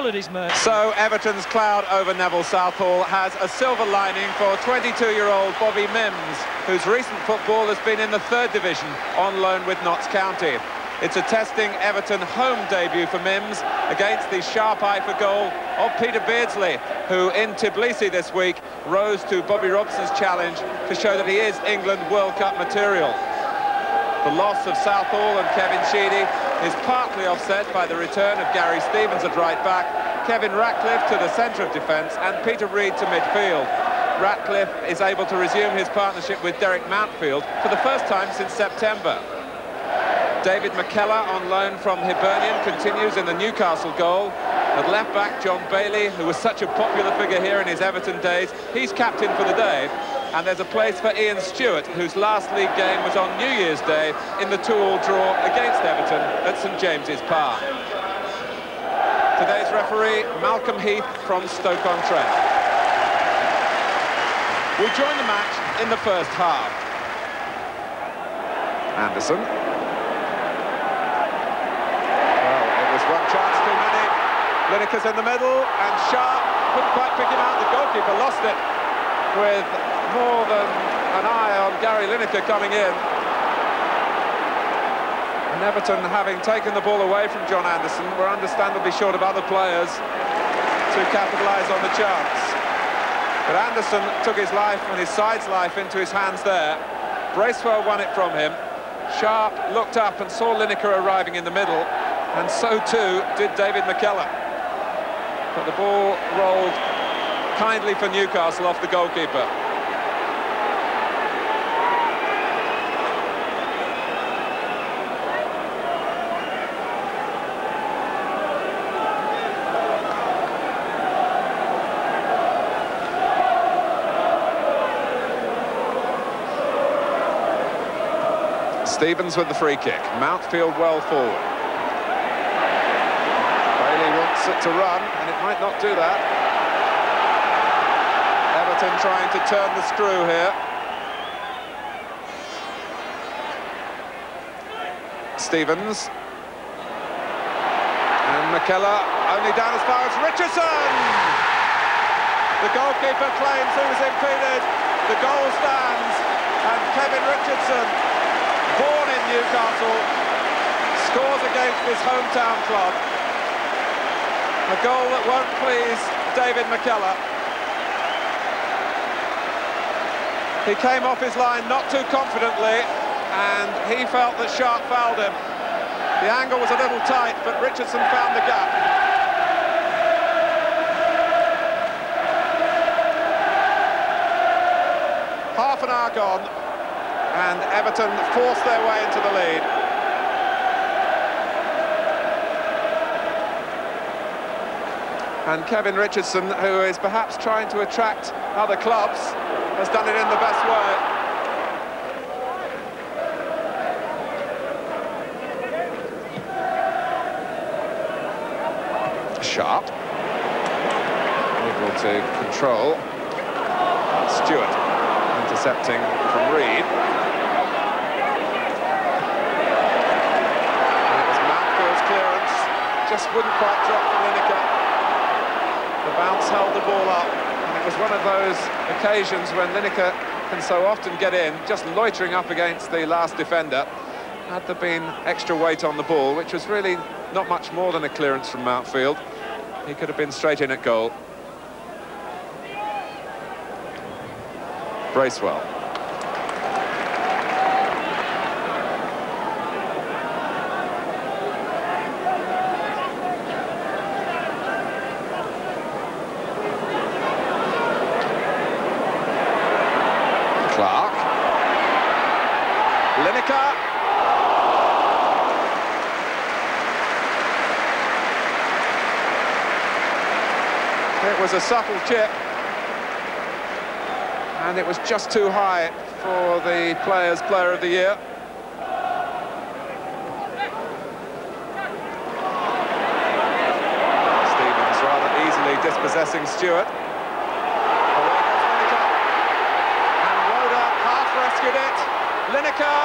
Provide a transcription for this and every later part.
possibilities, Murphy. So Everton's cloud over Neville Southall has a silver lining for 22-year-old Bobby Mims, whose recent football has been in the 3rd division on loan with Notts County. It's a testing Everton home debut for Mims against the sharp eye for goal of Peter Beardsley, who in Tbilisi this week rose to Bobby Robson's challenge to show that he is England World Cup material. The loss of Southall and Kevin Sheedy is partly offset by the return of Gary Stevens at right back, Kevin Ratcliffe to the centre of defence and Peter Reid to midfield. Ratcliffe is able to resume his partnership with Derek Mountfield for the first time since September. David McKellar on loan from Hibernian continues in the Newcastle goal. At left-back, John Bailey, who was such a popular figure here in his Everton days, he's captain for the day. And there's a place for Ian Stewart, whose last league game was on New Year's Day in the 2-2 draw against Everton at St James's Park. Today's referee, Malcolm Heath from Stoke-on-Trent. We join the match in the first half. Anderson. One chance too many. Lineker's in the middle, and Sharp couldn't quite pick him out. The goalkeeper lost it with more than an eye on Gary Lineker coming in. And Everton, having taken the ball away from John Anderson, were understandably short of other players to capitalise on the chance. But Anderson took his life and his side's life into his hands there. Bracewell won it from him. Sharp looked up and saw Lineker arriving in the middle, and so too did David McKellar. But the ball rolled kindly for Newcastle off the goalkeeper. Stevens with the free kick. Mountfield well forward. Wants it to run, and it might not do that. Everton trying to turn the screw here. Stevens. And McKellar only down as far as Richardson! The goalkeeper claims he was impeded. The goal stands, and Kevin Richardson, born in Newcastle, scores against his hometown club. A goal that won't please David McKellar. He came off his line not too confidently, and he felt that Sharp fouled him. The angle was a little tight, but Richardson found the gap. Half an hour gone, and Everton forced their way into the lead. And Kevin Richardson, who is perhaps trying to attract other clubs, has done it in the best way. Sharp. Able to control. Stewart intercepting from Reid. And it was Mountfield's clearance. Just wouldn't quite drop for Lineker. The bounce held the ball up, and it was one of those occasions when Lineker can so often get in, just loitering up against the last defender. Had there been extra weight on the ball, which was really not much more than a clearance from Mountfield, he could have been straight in at goal. Bracewell. Lineker. It was a subtle chip, and it was just too high for the player's player of the year. Stevens rather easily dispossessing Stewart. Away goes Lineker, and Roda half rescued it. Lineker.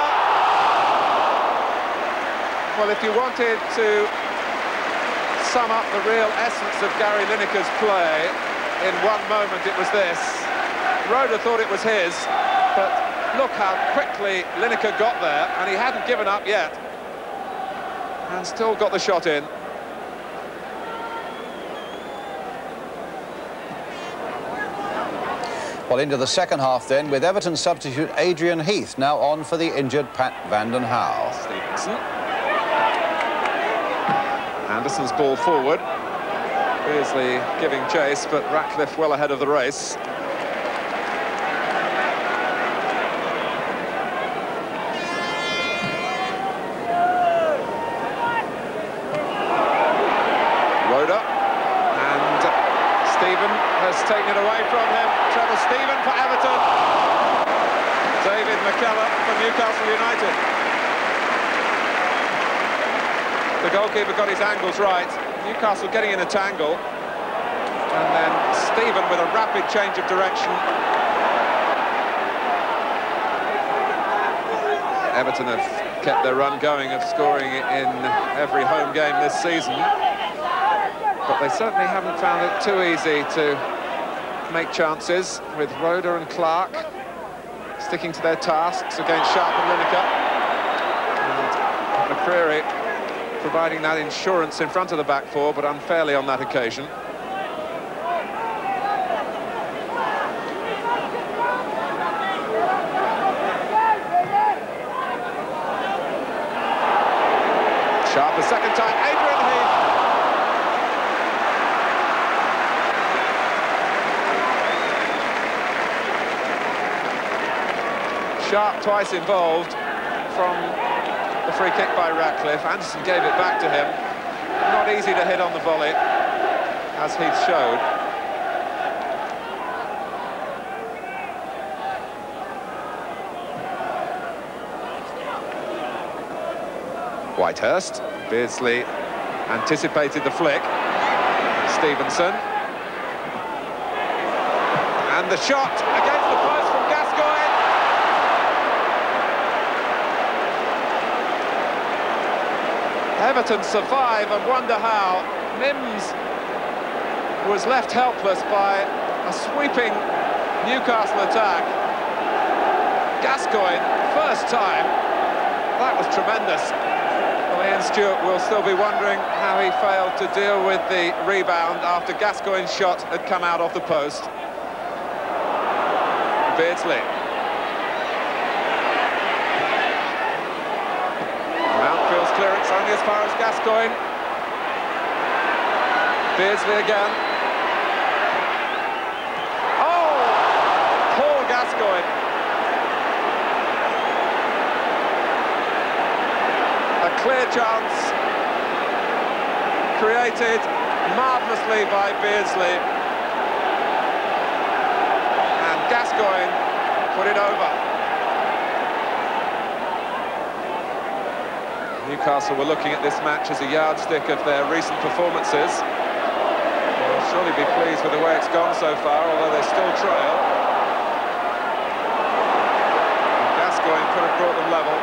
Well, if you wanted to sum up the real essence of Gary Lineker's play, in one moment it was this. Roeder thought it was his, but look how quickly Lineker got there, and he hadn't given up yet. And still got the shot in. Well, into the second half then, with Everton substitute Adrian Heath now on for the injured Pat Vanden Hauwe. Stevenson. Anderson's ball forward. Beardsley giving chase, but Ratcliffe well ahead of the race. Roeder. And Stephen has taken it away from him. Trevor Stephen for Everton. David McKellar for Newcastle United. The goalkeeper got his angles right. Newcastle getting in a tangle. And then Stephen with a rapid change of direction. Everton have kept their run going of scoring in every home game this season. But they certainly haven't found it too easy to make chances, with Roeder and Clark sticking to their tasks against Sharp and Lineker. And McCreary providing that insurance in front of the back four, but unfairly on that occasion. Sharp a second time, Adrian Heath. Sharp twice involved from the free kick by Ratcliffe. Anderson gave it back to him. Not easy to hit on the volley, as Heath showed. Whitehurst. Beardsley anticipated the flick. Stevenson. And the shot against the post from Gascoigne. Everton survive and wonder how. Mims was left helpless by a sweeping Newcastle attack. Gascoigne, first time. That was tremendous. Well, Ian Stewart will still be wondering how he failed to deal with the rebound after Gascoigne's shot had come out off the post. Beardsley. Mountfield's clearance only as far as Gascoigne. Beardsley again. Oh! Paul Gascoigne. A clear chance created marvellously by Beardsley. And Gascoigne put it over. Newcastle were looking at this match as a yardstick of their recent performances. They'll surely be pleased with the way it's gone so far, although they still trail. And Gascoigne could have brought them level.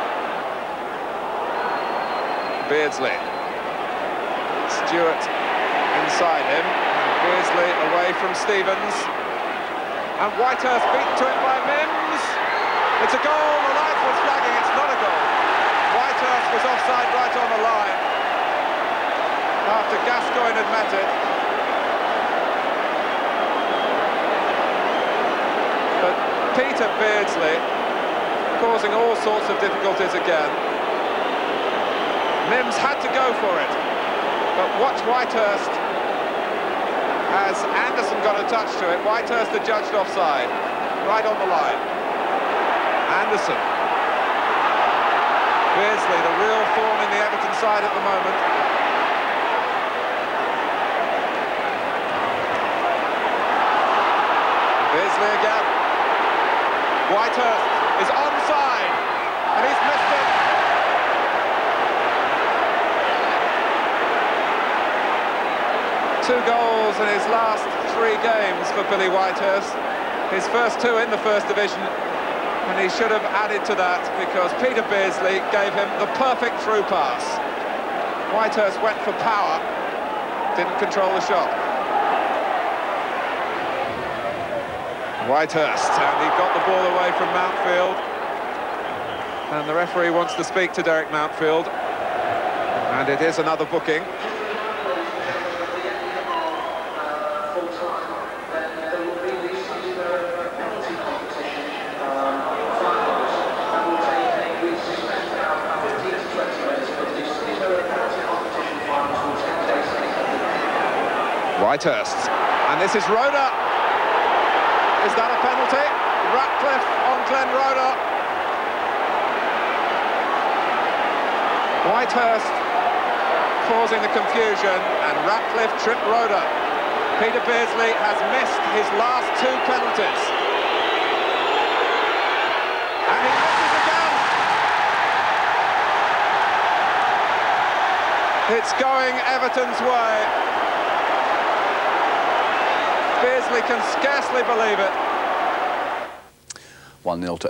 Beardsley. Stewart inside him. And Beardsley away from Stevens. And Whitehurst beaten to it by Mims. It's a goal. The linesman was flagging. It's not a goal. Whitehurst was offside right on the line after Gascoigne had met it. But Peter Beardsley causing all sorts of difficulties again. Mims had to go for it, but watch Whitehurst as Anderson got a touch to it. Whitehurst adjudged offside, right on the line. Anderson. Beardsley, the real form in the Everton side at the moment. Beardsley again. Whitehurst is onside, and he's missed it. Two goals in his last 3 games for Billy Whitehurst. His first 2 in the First Division, and he should have added to that because Peter Beardsley gave him the perfect through pass. Whitehurst went for power, didn't control the shot. Whitehurst, and he got the ball away from Mountfield. And the referee wants to speak to Derek Mountfield. And it is another booking. Whitehurst, and this is Roeder. Is that a penalty? Ratcliffe on Glenn Roeder. Whitehurst causing the confusion, and Ratcliffe tripped Roeder. Peter Beardsley has missed his last 2 penalties. And he misses again. It's going Everton's way. Beardsley can scarcely believe it. 1-0 to